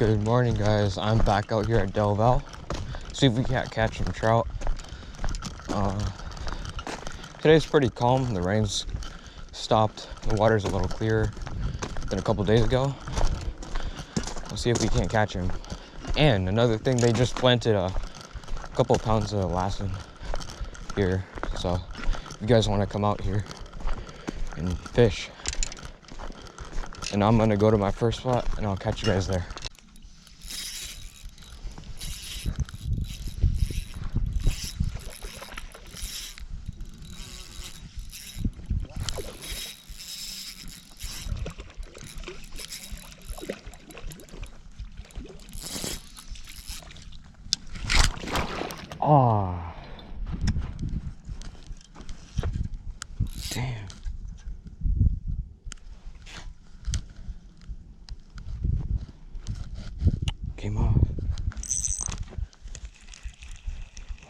Good morning, guys. I'm back out here at Del Valle. See if we can't catch some trout. Today's pretty calm. The rain's stopped. The water's a little clearer than a couple days ago. We'll see if we can't catch him. And another thing, they just planted a couple pounds of elastin here. So if you guys want to come out here and fish, and I'm gonna go to my first spot and I'll catch you guys there. Ah, damn. Came off.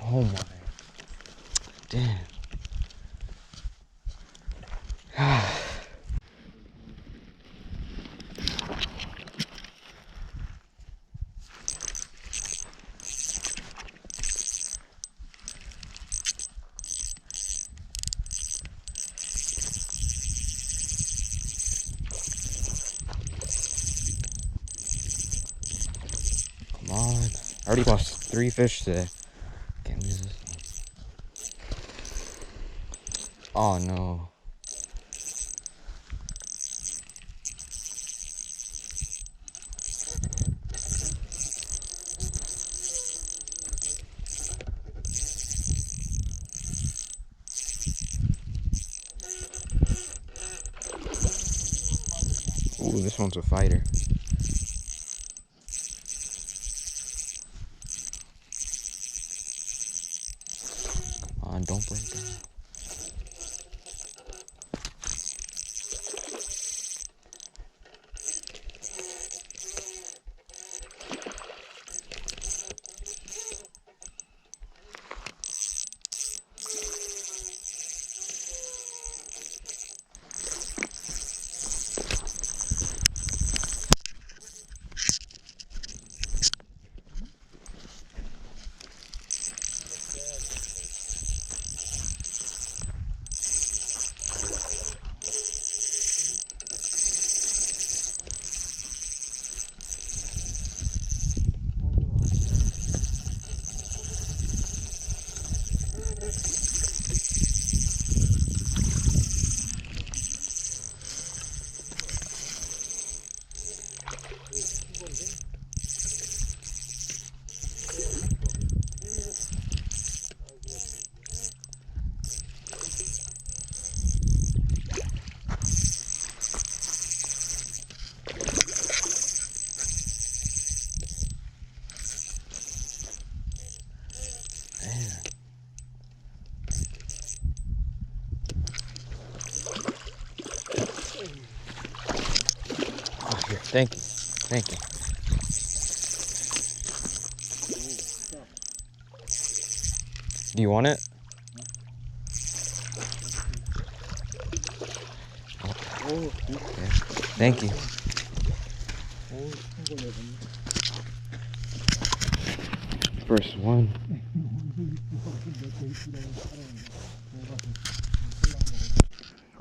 Oh my. Damn. Come on. I already lost 3 fish today. Can't lose this one. Oh no. Ooh, this one's a fighter. Come on, don't break that. Here, thank you. Thank you. Do you want it? Okay. Thank you. First one.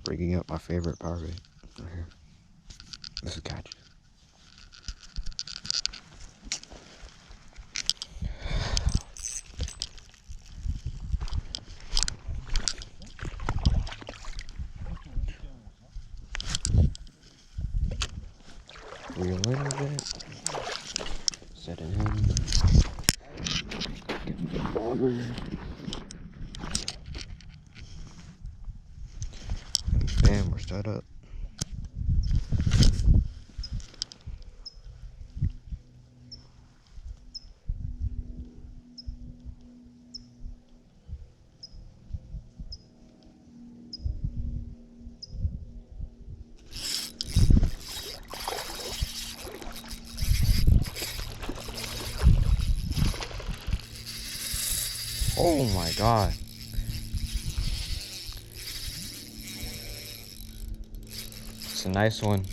Rigging up my favorite power bait right here. This is catch. Reel a little bit. Set it in. Get the bobber. Bam, we're set up. Oh my god. It's a nice one.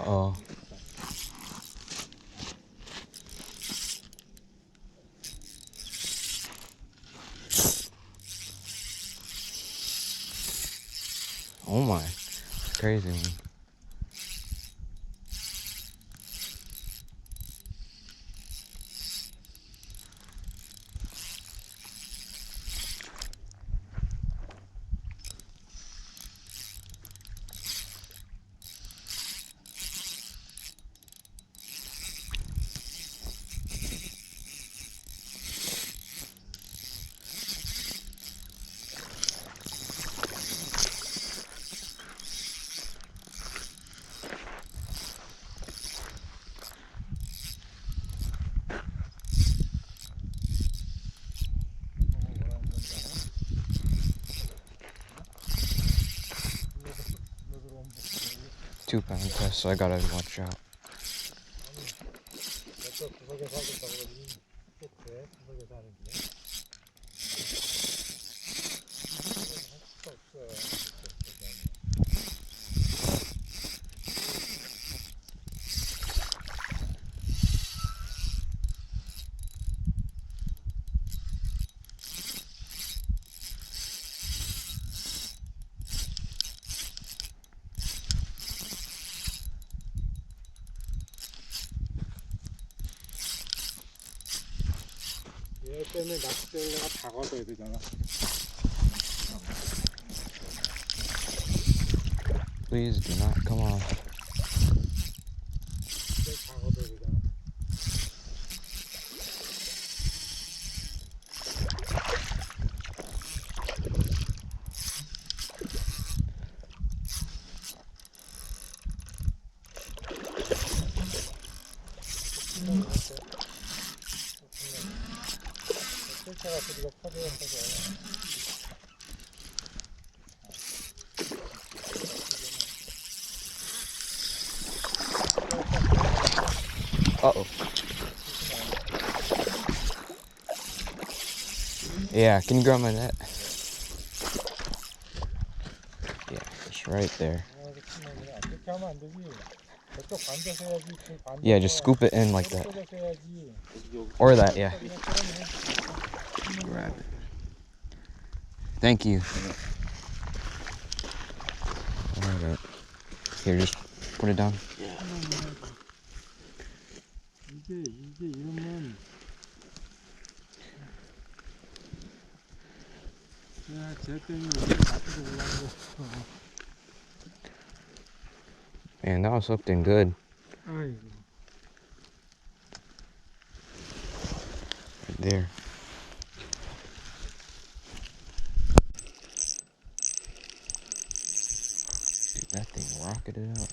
Uh-oh. Oh my. It's crazy, man. Two-pound test, so I gotta watch out. 얘 때문에 낚싯대를 내가 다 걷어야 되잖아. Please do not come off. 다 걷어야 되잖아. 실체가 그리고 퍼져서 Uh-oh. Yeah, can you grab my net? Yeah, it's right there. Yeah, just scoop it in like that. Or that, yeah. Grab it. Thank you. Alright. Here, just put it down. 이게 이러면 야, 쟤 때문에 우리 앞으로 올라가는 거. Man, that was something good. 아이고. Right there. Dude, that thing rocketed up.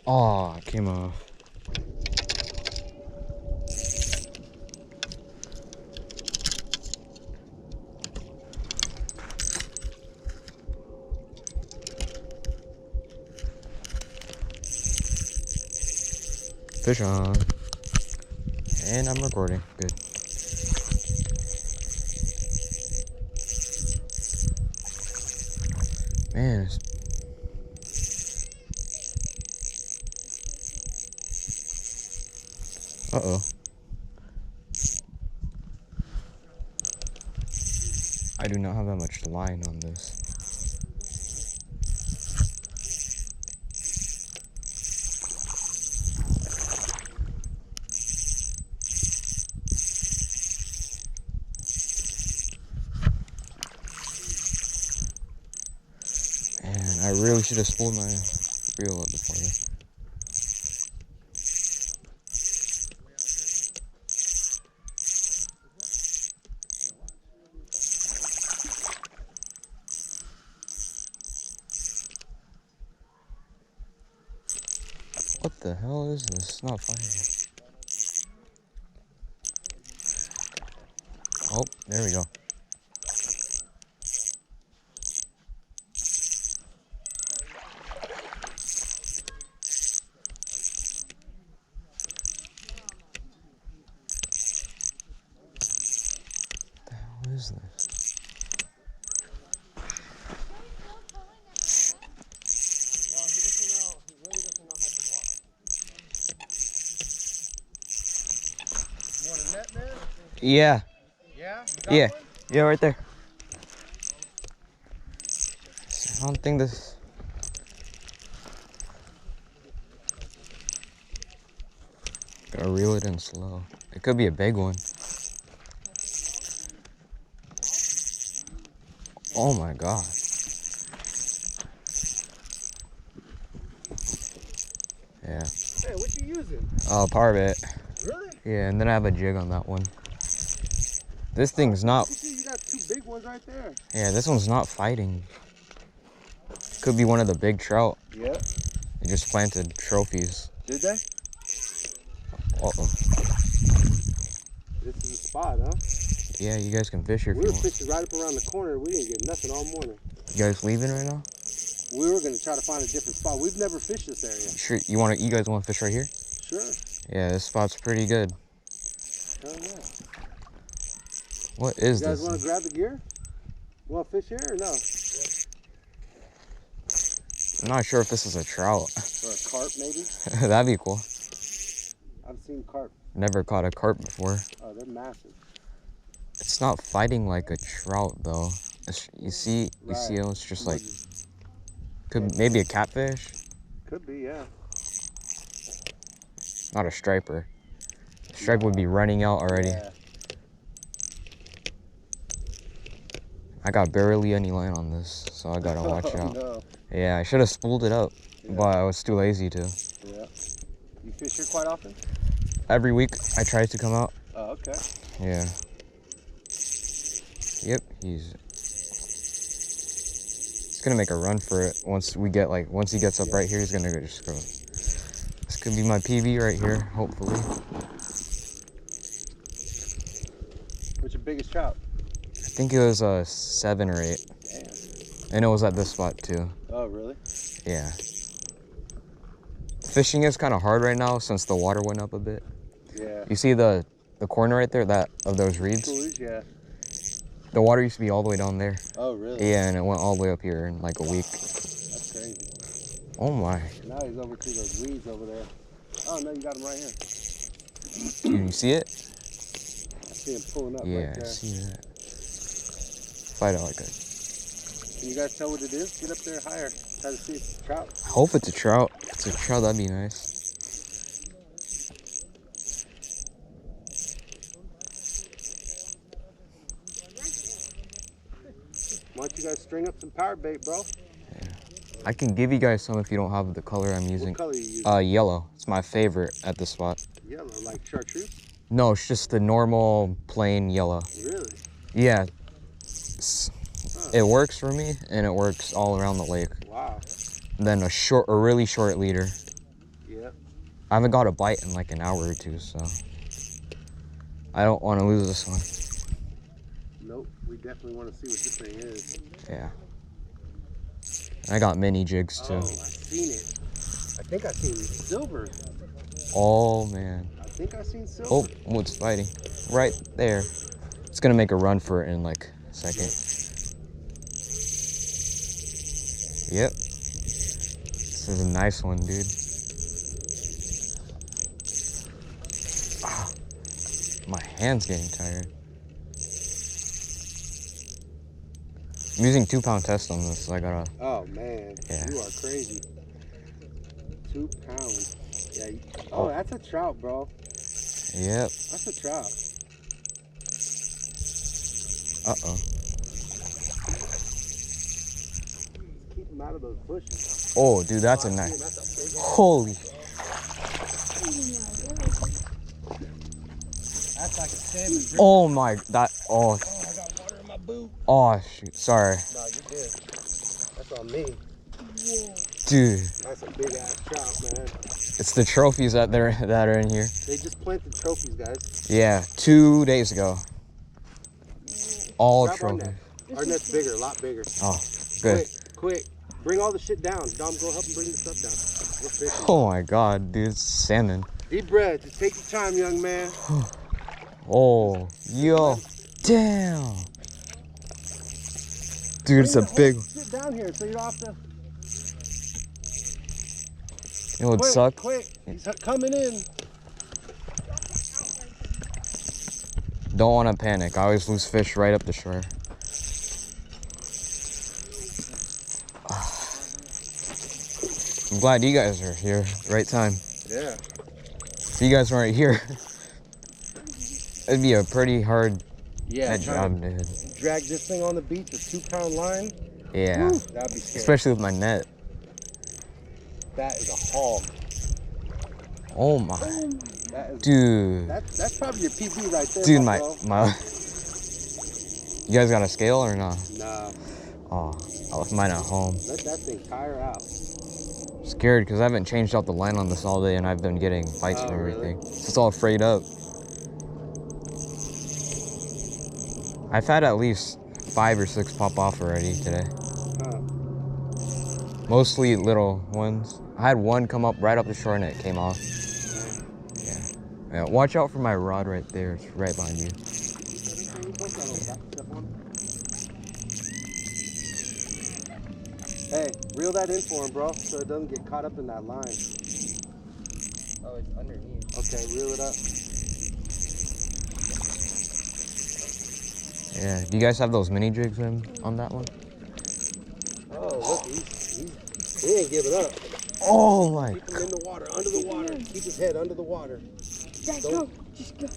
Oh, it came off. Fish on. And I'm recording. Good. Man, it's... Uh-oh. I do not have that much line on this. Man, I really should have spooled my reel up before this. What the hell is this? It's not fire. Oh, there we go. What the hell is this? Yeah. Yeah? Yeah. Yeah, right there. I don't think this. Gotta reel it in slow. It could be a big one. Oh my god. Yeah. Hey, what you using? Part of it. Really? Yeah, and then I have a jig on that one. This thing's not. You got two big ones right there. Yeah, this one's not fighting. Could be one of the big trout. Yeah. They just planted trophies. Did they? Uh-oh. This is the spot, huh? Yeah, you guys can fish here if We you were want. fishing right up around the corner. We didn't get nothing all morning. You guys leaving right now? We were going to try to find a different spot. We've never fished this area. Sure. You guys want to fish right here? Sure. Yeah, this spot's pretty good. Hell yeah. What is You guys this? want to grab the gear? Want to fish here or no? I'm not sure if this is a trout. Or a carp maybe? That'd be cool. I've seen carp. Never caught a carp before. Oh, they're massive. It's not fighting like a trout though. You see, it's just like maybe a catfish. Could be, yeah. Not a striper. Stripe would be running out already. Yeah. I got barely any line on this, so I gotta watch out. No. Yeah, I should have spooled it up, but I was too lazy to. Yeah. You fish here quite often? Every week I try to come out. Oh, okay. Yeah. Yep, he's gonna make a run for it once he gets up right here. He's gonna just go. This could be my PB right here, hopefully. What's your biggest trout? I think it was 7 or 8. Damn. And it was at this spot too. Oh, really? Yeah. Fishing is kind of hard right now since the water went up a bit. Yeah. You see the corner right there, of those reeds? Coolers, yeah. The water used to be all the way down there. Oh, really? Yeah, and it went all the way up here in like a week. That's crazy. Oh my. Now he's over to those weeds over there. Oh, no, you got him right here. Dude, you see it? I see him pulling up Yeah, right there. I see that. Fight it like a. Can you guys tell what it is? Get up there higher. Try to see if it's a trout. I hope it's a trout. If it's a trout, that'd be nice. Why don't you guys string up some power bait, bro? Yeah. I can give you guys some if you don't have the color I'm using. What color are you using? Yellow. It's my favorite at the spot. Yellow, like chartreuse? No, it's just the normal plain yellow. Really? Yeah. It works for me, and it works all around the lake. Wow. And then a really short leader. Yep. I haven't got a bite in like an hour or two, so I don't want to lose this one. Nope. We definitely want to see what this thing is. Yeah. I got mini jigs too. Oh, I've seen it. I think I've seen silver. Oh man. I think I've seen silver. Oh, it's fighting. Right there. It's gonna make a run for it in like a second. Yep. This is a nice one, dude. Ah, my hand's getting tired. I'm using 2-pound test on this, so I gotta. Oh man, Yeah. You are crazy. 2 pounds. Yeah. Oh, that's a trout, bro. Yep. That's a trout. Uh-oh. Keep him out of those bushes. Oh, dude, that's a nice. Holy. That's like a salmon. Oh my. That. Oh. Oh, I got water in my boot. Oh shoot. Sorry. No, you're good. That's on me. Dude. That's a big ass trout, man. It's the trophies that are in here. They just planted trophies, guys. Yeah, 2 days ago. All Grab our trophies. net. Our net's bigger, a lot bigger. Oh, good. Quick. Bring all the shit down. Dom, go help him bring the stuff down. We're fishing. Oh my god, dude, it's salmon. Deep breath. Just take your time, young man. Oh, yo, damn. Dude, it's a big one. Sit down here so you don't have to. You know what would suck? Quick. He's coming in. Don't want to panic. I always lose fish right up the shore. I'm glad you guys are here. Right time. Yeah. If you guys weren't here, it'd be a pretty hard job, dude. Drag this thing on the beach with 2-pound line. Yeah. Woo, that'd be scary. Especially with my net. That is a haul. Oh my. That is, dude. That's probably your PB right there. Dude, my you guys got a scale or not? Nah. Oh, I left mine at home. Let that thing tire out. Scared because I haven't changed out the line on this all day and I've been getting bites and everything. Really? It's all frayed up. I've had at least 5 or 6 pop off already today. Huh. Mostly little ones. I had one come up right up the shore and it came off. Yeah. Watch out for my rod right there. It's right behind you. Hey, reel that in for him, bro, so it doesn't get caught up in that line. Oh, it's underneath. Okay, reel it up. Yeah. Do you guys have those mini jigs on that one? Oh, look, he ain't giving up. Oh my. Keep him in the water, under the water. Keep his head under the water. Dad, go. Just go.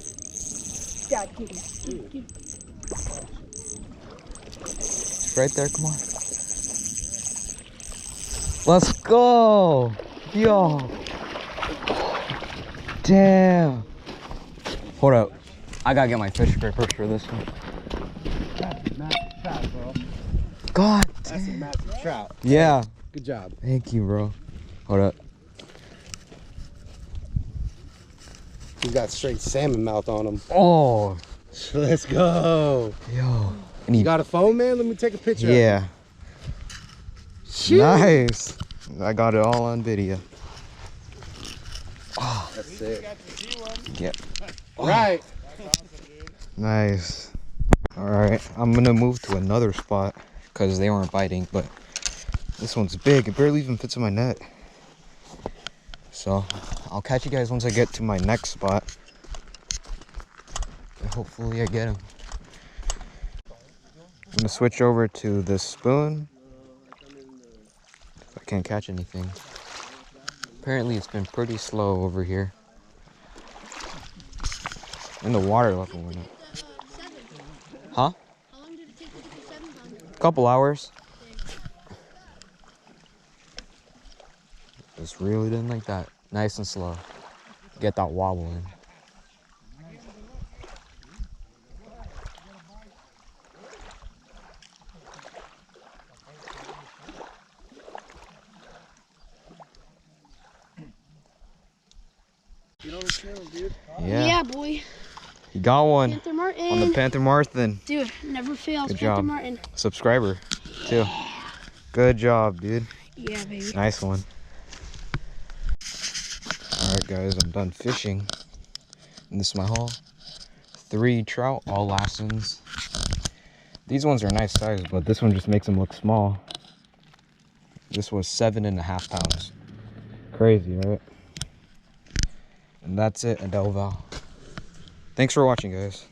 Dad, get him. Get him. It's right there. Come on. Let's go. Yo. Damn. Hold up. I gotta get my fish scrapers for this one. That's a massive trout, bro. God That's a massive trout. Yeah. Good job. Thank you, bro. Hold up. He's got straight salmon mouth on him. Oh. Let's go. Yo. You got a phone, man? Let me take a picture. Yeah. Shoot. Nice. I got it all on video. Oh. That's it. Yeah. Right. Nice. All right. I'm gonna move to another spot because they weren't biting, but this one's big. It barely even fits in my net. So I'll catch you guys once I get to my next spot. And hopefully I get them. I'm gonna switch over to this spoon. If I can't catch anything. Apparently it's been pretty slow over here. And the water level went up. Huh? How long did it take you to get 7-pounder? Couple hours. Just reeled it in like that. Nice and slow. Get that wobble in. You know the channel, dude. Yeah. Boy. You got one Panther Martin. on the Panther Martin. Dude, never fails. Good Panther job. Martin. Subscriber, too. Good job, dude. Yeah, baby. Nice one. Alright, guys, I'm done fishing. And this is my haul. 3 trout, all last-ins. These ones are nice size, but this one just makes them look small. This was 7.5 pounds. Crazy, right? And that's it at Del Valle. Thanks for watching, guys.